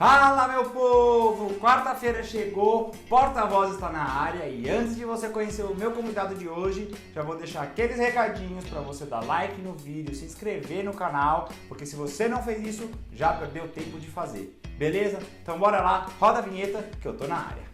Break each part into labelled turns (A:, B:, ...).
A: Fala, meu povo! Quarta-feira chegou, Porta-Voz está na área e antes de você conhecer o meu convidado de hoje, já vou deixar aqueles recadinhos para você dar like no vídeo, se inscrever no canal, porque se você não fez isso, já perdeu tempo de fazer, beleza? Então bora lá, roda a vinheta que eu tô na área.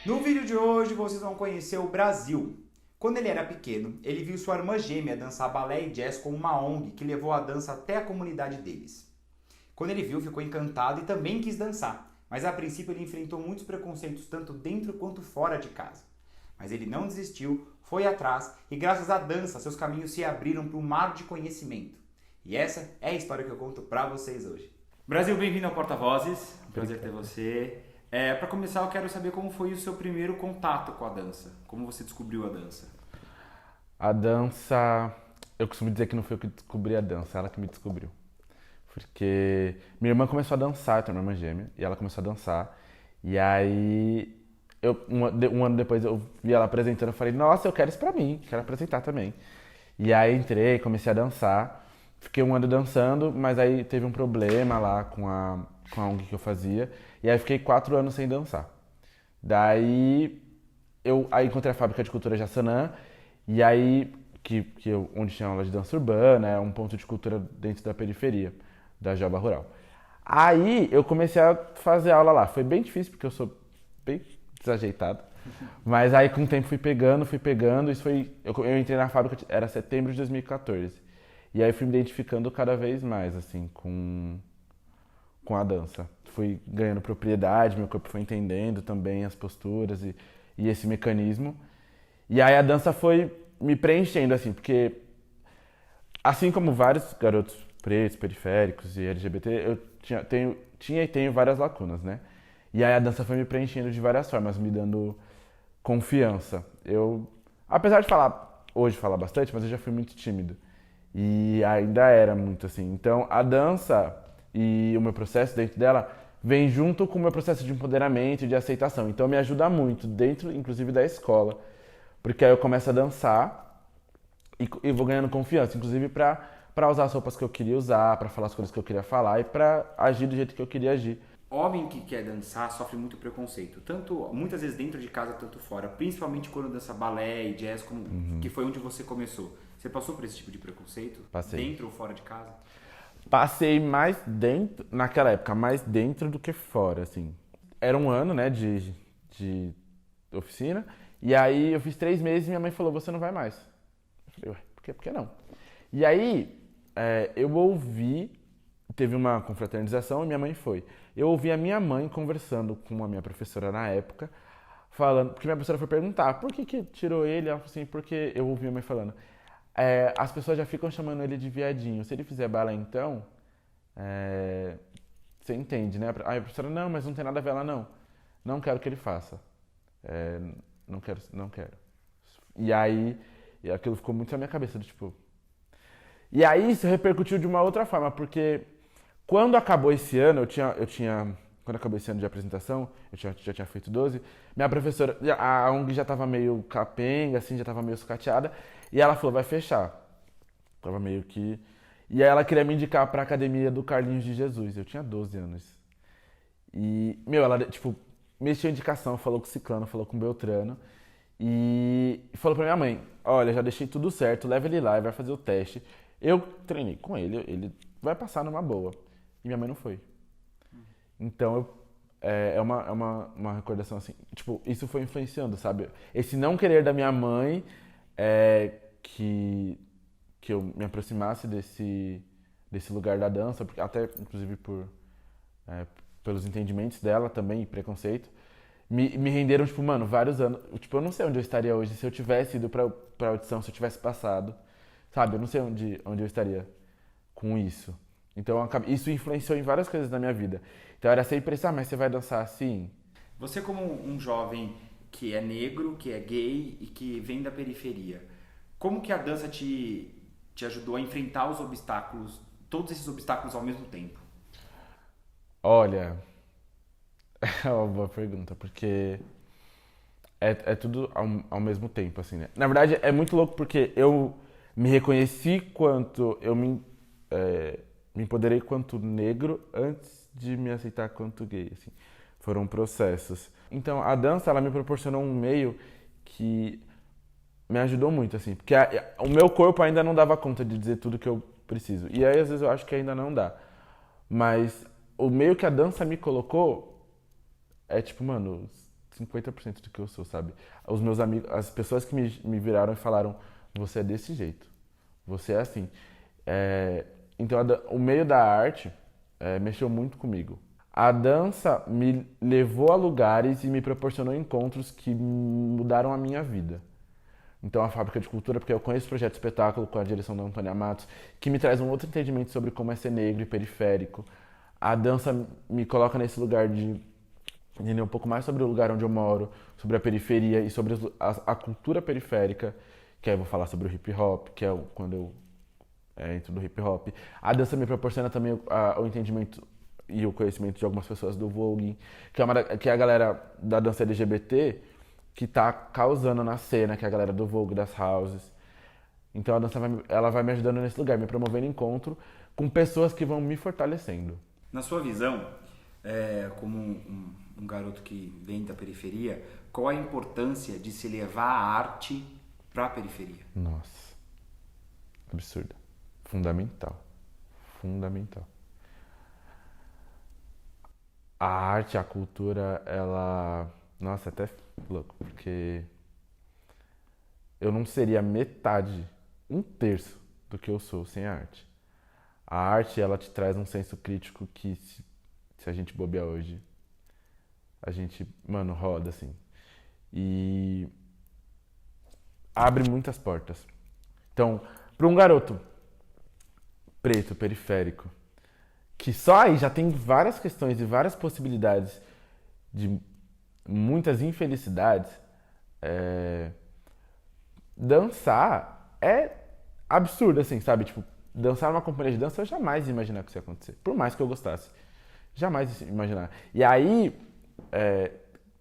A: No vídeo de hoje vocês vão conhecer o Brasil. Quando ele era pequeno, ele viu sua irmã gêmea dançar balé e jazz com uma ONG que levou a dança até a comunidade deles. Quando ele viu, ficou encantado e também quis dançar, mas a princípio ele enfrentou muitos preconceitos tanto dentro quanto fora de casa. Mas ele não desistiu, foi atrás e graças à dança seus caminhos se abriram para um mar de conhecimento. E essa é a história que eu conto para vocês hoje. Brasil, bem-vindo ao Porta-Vozes, prazer ter você. Para começar, eu quero saber como foi o seu primeiro contato com a dança. Como você descobriu a dança?
B: A dança... Eu costumo dizer que não foi eu que descobri a dança, ela que me descobriu. Porque minha irmã começou a dançar, eu tenho uma irmã gêmea, e ela começou a dançar. E aí, um ano depois, eu vi ela apresentando, eu falei, nossa, eu quero isso pra mim, quero apresentar também. E aí entrei, comecei a dançar. Fiquei um ano dançando, mas aí teve um problema lá com a ONG que eu fazia. E aí fiquei 4 anos sem dançar. Daí eu aí encontrei a Fábrica de Cultura Jaçanã, e aí onde tinha aula de dança urbana, um ponto de cultura dentro da periferia da Joba Rural. Aí eu comecei a fazer aula lá. Foi bem difícil porque eu sou bem desajeitado. Mas aí com o tempo fui pegando. Isso foi eu entrei na fábrica, era setembro de 2014. E aí fui me identificando cada vez mais assim com a dança. Fui ganhando propriedade, meu corpo foi entendendo também as posturas e esse mecanismo. E aí a dança foi me preenchendo, assim, porque assim como vários garotos pretos, periféricos e LGBT, eu tinha e tenho várias lacunas, né? E aí a dança foi me preenchendo de várias formas, me dando confiança. Eu, apesar de hoje falar bastante, mas eu já fui muito tímido. E ainda era muito assim. Então a dança e o meu processo dentro dela vem junto com o meu processo de empoderamento e de aceitação. Então me ajuda muito, dentro inclusive da escola, porque aí eu começo a dançar e vou ganhando confiança, inclusive para usar as roupas que eu queria usar, para falar as coisas que eu queria falar e para agir do jeito que eu queria agir.
A: Homem que quer dançar sofre muito preconceito, tanto muitas vezes dentro de casa, tanto fora, principalmente quando dança balé e jazz, que foi onde você começou. Você passou por esse tipo de preconceito?
B: Passei.
A: Dentro ou fora de casa?
B: Passei mais dentro, naquela época, mais dentro do que fora, assim. Era um ano, né, de oficina, e aí eu fiz 3 meses e minha mãe falou, você não vai mais. Eu falei, ué, por que não? E aí, eu ouvi, teve uma confraternização e minha mãe foi. Eu ouvi a minha mãe conversando com a minha professora na época, falando, porque minha professora foi perguntar, por que tirou ele? Ela falou assim, porque eu ouvi minha mãe falando, as pessoas já ficam chamando ele de viadinho. Se ele fizer balé, então, você entende, né? Aí a professora, não, mas não tem nada a ver. Ela, não. Não quero que ele faça. Não quero. E aí, aquilo ficou muito na minha cabeça, do tipo... E aí isso repercutiu de uma outra forma, porque quando acabou esse ano, quando acabou esse ano de apresentação, já tinha feito 12, minha professora, a ONG já estava meio capenga, assim, já estava meio sucateada, e ela falou, vai fechar. Tava meio que... E aí ela queria me indicar pra academia do Carlinhos de Jesus, eu tinha 12 anos. E, ela, tipo, mexeu a indicação, falou com o Ciclano, falou com o Beltrano, e falou pra minha mãe, olha, já deixei tudo certo, leva ele lá, ele vai fazer o teste. Eu treinei com ele vai passar numa boa. E minha mãe não foi. Então, é uma recordação assim, tipo, isso foi influenciando, sabe? Esse não querer da minha mãe que eu me aproximasse desse lugar da dança, porque até, inclusive, pelos entendimentos dela também, e preconceito, me renderam, tipo, mano, vários anos. Tipo, eu não sei onde eu estaria hoje se eu tivesse ido pra audição, se eu tivesse passado. Sabe, eu não sei onde eu estaria com isso. Então, isso influenciou em várias coisas da minha vida. Então, era sempre isso, mas você vai dançar assim?
A: Você como um jovem que é negro, que é gay e que vem da periferia, como que a dança te ajudou a enfrentar os obstáculos, todos esses obstáculos ao mesmo tempo?
B: Olha, é uma boa pergunta, porque é tudo ao mesmo tempo, assim, né? Na verdade, é muito louco porque eu me reconheci quanto me empoderei quanto negro antes de me aceitar quanto gay, assim. Foram processos. Então, a dança, ela me proporcionou um meio que me ajudou muito, assim. Porque o meu corpo ainda não dava conta de dizer tudo que eu preciso. E aí, às vezes, eu acho que ainda não dá. Mas o meio que a dança me colocou é, tipo, mano, 50% do que eu sou, sabe? Os meus amigos, as pessoas que me viraram e falaram, você é desse jeito. Você é assim. Então, o meio da arte mexeu muito comigo. A dança me levou a lugares e me proporcionou encontros que mudaram a minha vida. Então, a Fábrica de Cultura, porque eu conheço o projeto de espetáculo com a direção da Antônia Matos, que me traz um outro entendimento sobre como é ser negro e periférico. A dança me coloca nesse lugar de entender um pouco mais sobre o lugar onde eu moro, sobre a periferia e sobre a cultura periférica, que aí eu vou falar sobre o hip hop, que é quando eu entro no hip hop. A dança me proporciona também o entendimento e o conhecimento de algumas pessoas do voguing, que é a galera da dança LGBT que tá causando na cena, que é a galera do Vogue, das houses. Então a dança ela vai me ajudando nesse lugar, me promovendo encontro com pessoas que vão me fortalecendo.
A: Na sua visão, como um garoto que vem da periferia, qual a importância de se levar a arte para a periferia?
B: Nossa, absurda. Fundamental. Fundamental. A arte, a cultura, ela... Nossa, até louco, porque eu não seria metade, um terço do que eu sou sem a arte. A arte, ela te traz um senso crítico que, se a gente bobear hoje, a gente, mano, roda, assim. E abre muitas portas. Então, para um garoto preto, periférico, que só aí já tem várias questões e várias possibilidades de muitas infelicidades, dançar é absurdo, assim, sabe? Tipo, dançar numa companhia de dança eu jamais ia imaginar que isso ia acontecer. Por mais que eu gostasse. Jamais ia imaginar. E aí,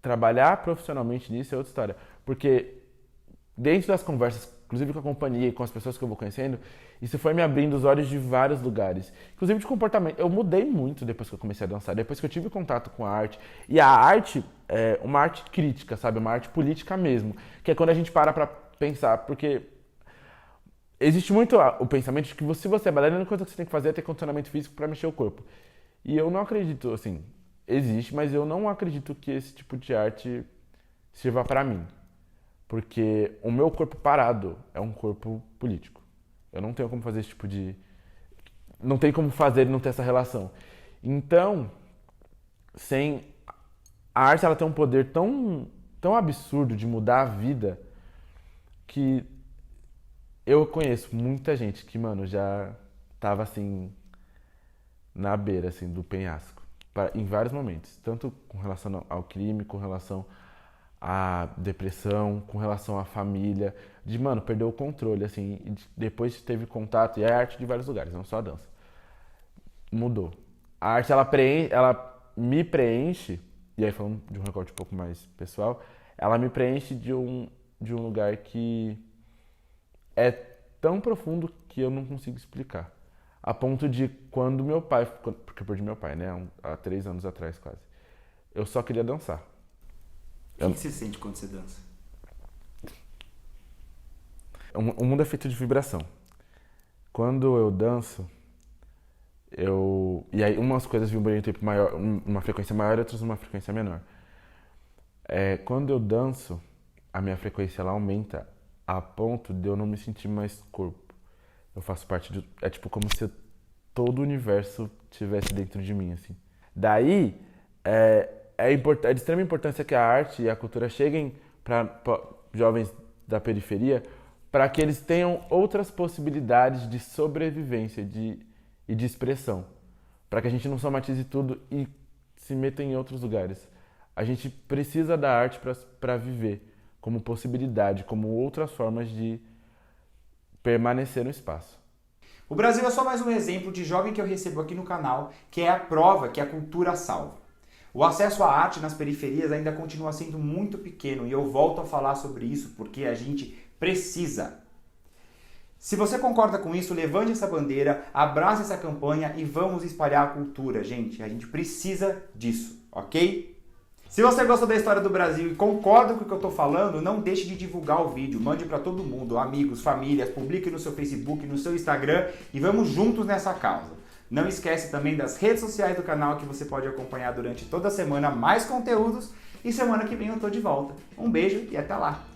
B: trabalhar profissionalmente nisso é outra história. Porque dentro das conversas, inclusive com a companhia e com as pessoas que eu vou conhecendo, isso foi me abrindo os olhos de vários lugares. Inclusive de comportamento. Eu mudei muito depois que eu comecei a dançar, depois que eu tive contato com a arte. E a arte é uma arte crítica, sabe? Uma arte política mesmo. Que é quando a gente para pra pensar. Porque existe muito o pensamento de que se você é bailarina, a única coisa que você tem que fazer é ter condicionamento físico pra mexer o corpo. E eu não acredito, assim, existe, mas eu não acredito que esse tipo de arte sirva pra mim. Porque o meu corpo parado é um corpo político. Eu não tenho como fazer esse tipo de... Não tem como fazer e não ter essa relação. Então, a arte ela tem um poder tão absurdo de mudar a vida que eu conheço muita gente que, mano, já tava assim, na beira assim, do penhasco. Em vários momentos. Tanto com relação ao crime, com relação a depressão, com relação à família, de, mano, perdeu o controle, assim, e depois teve contato, e é arte de vários lugares, não só a dança. Mudou. A arte, ela me preenche, e aí falando de um recorte um pouco mais pessoal, ela me preenche de um lugar que é tão profundo que eu não consigo explicar. A ponto de quando meu pai, porque eu perdi meu pai, né, há 3 anos atrás quase, eu só queria dançar.
A: O que você sente quando você dança?
B: O mundo é feito de vibração. Quando eu danço, e aí umas coisas vibram em um tempo maior, uma frequência maior, outras numa frequência menor. Quando eu danço, a minha frequência ela aumenta a ponto de eu não me sentir mais corpo. Eu faço parte de... É tipo como se todo o universo estivesse dentro de mim, assim. Daí, é de extrema importância que a arte e a cultura cheguem para jovens da periferia para que eles tenham outras possibilidades de sobrevivência e de expressão. Para que a gente não somatize tudo e se meta em outros lugares. A gente precisa da arte para viver como possibilidade, como outras formas de permanecer no espaço.
A: O Brasil é só mais um exemplo de jovem que eu recebo aqui no canal, que é a prova que a cultura salva. O acesso à arte nas periferias ainda continua sendo muito pequeno e eu volto a falar sobre isso porque a gente precisa. Se você concorda com isso, levante essa bandeira, abrace essa campanha e vamos espalhar a cultura, gente. A gente precisa disso, ok? Se você gostou da história do Brasil e concorda com o que eu estou falando, não deixe de divulgar o vídeo, mande para todo mundo, amigos, famílias, publique no seu Facebook, no seu Instagram e vamos juntos nessa causa. Não esquece também das redes sociais do canal que você pode acompanhar durante toda a semana mais conteúdos e semana que vem eu tô de volta. Um beijo e até lá!